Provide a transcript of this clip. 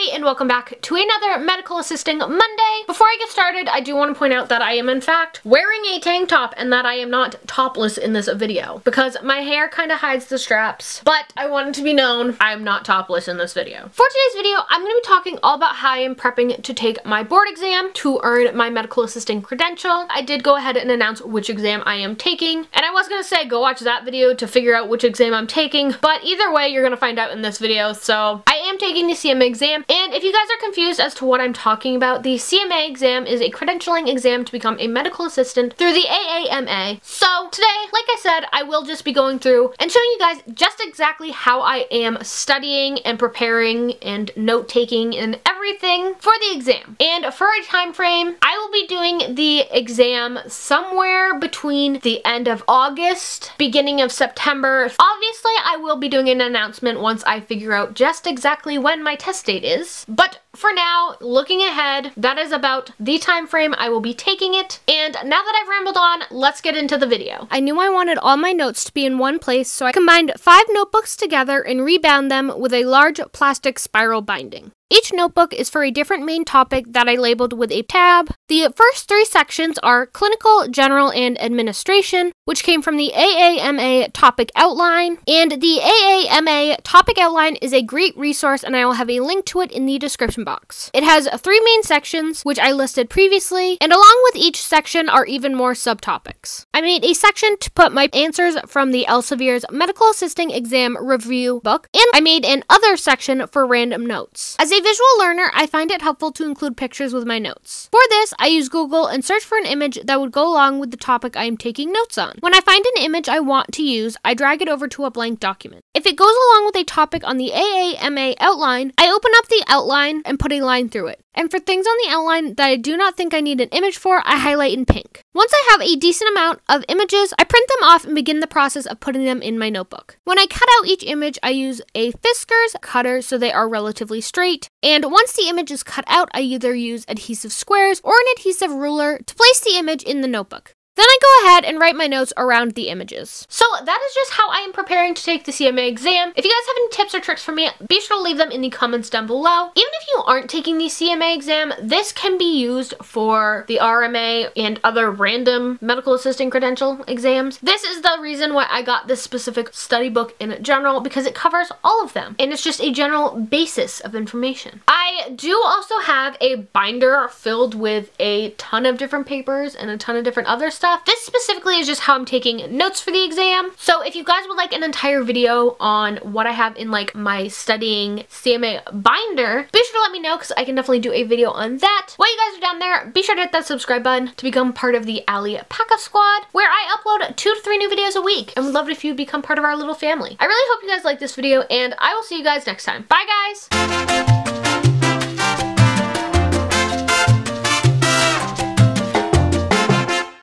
everybody, and welcome back to another Medical Assisting Monday. Before I get started, I do want to point out that I am in fact wearing a tank top and that I am not topless in this video because my hair kind of hides the straps, but I want it to be known I am not topless in this video. For today's video, I'm going to be talking all about how I am prepping to take my board exam to earn my medical assisting credential. I did go ahead and announce which exam I am taking, and I was going to say go watch that video to figure out which exam I'm taking, but either way you're going to find out in this video. So I am taking the CMA exam, and if you guys are confused as to what I'm talking about, the CMA exam is a credentialing exam to become a medical assistant through the AAMA. So today, like I said, I will just be going through and showing you guys just exactly how I am studying and preparing and note-taking and everything for the exam. And for a time frame, I will be doing the exam somewhere between the end of August, beginning of September. Obviously, I will be doing an announcement once I figure out just exactly when my test date is, but for now, looking ahead, that is about the time frame I will be taking it. And now that I've rambled on, let's get into the video. I knew I wanted all my notes to be in one place, so I combined 5 notebooks together and rebound them with a large plastic spiral binding. Each notebook is for a different main topic that I labeled with a tab. The first 3 sections are Clinical, General, and Administration, which came from the AAMA topic outline. And the AAMA topic outline is a great resource, and I will have a link to it in the description box. It has 3 main sections, which I listed previously, and along with each section are even more subtopics. I made a section to put my answers from the Elsevier's Medical Assisting Exam Review book, and I made an other section for random notes. As a visual learner, I find it helpful to include pictures with my notes. For this, I use Google and search for an image that would go along with the topic I am taking notes on. When I find an image I want to use, I drag it over to a blank document. If it goes along with a topic on the AAMA outline, I open up the outline and put a line through it. And for things on the outline that I do not think I need an image for, I highlight in pink. Once I have a decent amount of images, I print them off and begin the process of putting them in my notebook. When I cut out each image, I use a Fiskars cutter so they are relatively straight. And once the image is cut out, I either use adhesive squares or an adhesive ruler to place the image in the notebook. Then I go ahead and write my notes around the images. So that is just how I am preparing to take the CMA exam. If you guys have any tips or tricks for me, be sure to leave them in the comments down below. Even if you aren't taking the CMA exam, this can be used for the RMA and other random medical assisting credential exams. This is the reason why I got this specific study book in general, because it covers all of them. And it's just a general basis of information. I do also have a binder filled with a ton of different papers and a ton of different other stuff. This specifically is just how I'm taking notes for the exam. So if you guys would like an entire video on what I have in like my studying CMA binder, be sure to let me know because I can definitely do a video on that. While you guys are down there, be sure to hit that subscribe button to become part of the Allie Pack Squad, where I upload 2 to 3 new videos a week, and would love it if you become part of our little family. I really hope you guys like this video, and I will see you guys next time. Bye guys!